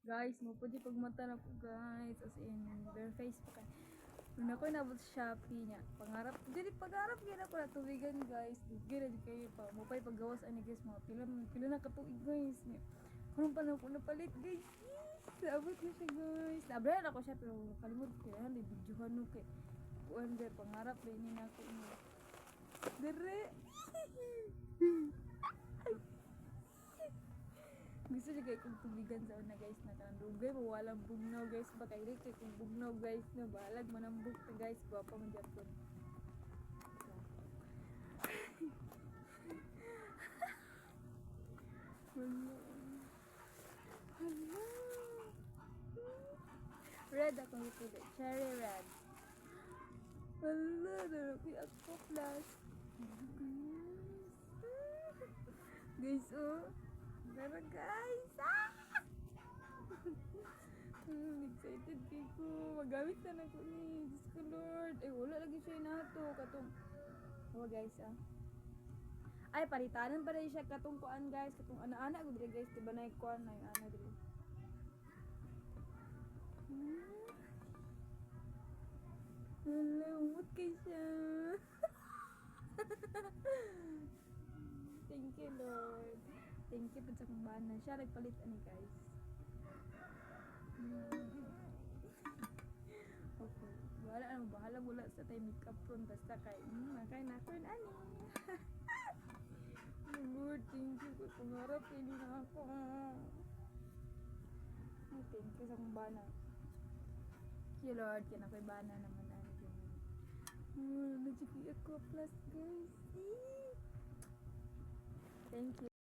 Guys, mo pwede pagmata na ko guys. As in, bare face pa kay. Nung ako nabot sa Shopee niya, pangarap, dili pangarap gina ko na tuwigan guys. Dugi na di kayo pa. Mo pa'y paggawas ani guys, mga pila na katuig guys. Karon pa na ko napalit guys. Sabot na siya guys. Nabrayan ako siya pero kalimot ko yan. Videohan no kay. Kuan ba pangarap ba ni nako ni. Dire. Gusto siya kay kung tubigan sa una guys na kanang dugay walang bugnaw guys ba kay kay kung bugnaw guys na balag manambok na guys gwapa man gyapon. Hello. Hello. Red ako ito, cherry red. Hello, darapi ako plus. Guys, oh. Pero guys, excited kayo ko. Magamit na na ko ni. Diyos ko Lord. Eh, wala lagi siya inato. Katong, oh guys, Ay, paritanan pa rin siya katong kuan guys. Katong ana-ana ko dili guys. Diba na yung kuan na yung ana dili. Hala, umot kayo siya. Thank you, Lord. Thank you po sa kumbana. Siya nagpalit ani guys. Okay. Bahala mula sa tayo makeup ron. Basta kay, makay na ko ani. Lord, thank you po. Pangarap, hindi na ako. Thank you sa kumbana. Thank you, Lord. Kaya ako'y bana naman ani. Nagsigay ako plus guys. Thank you.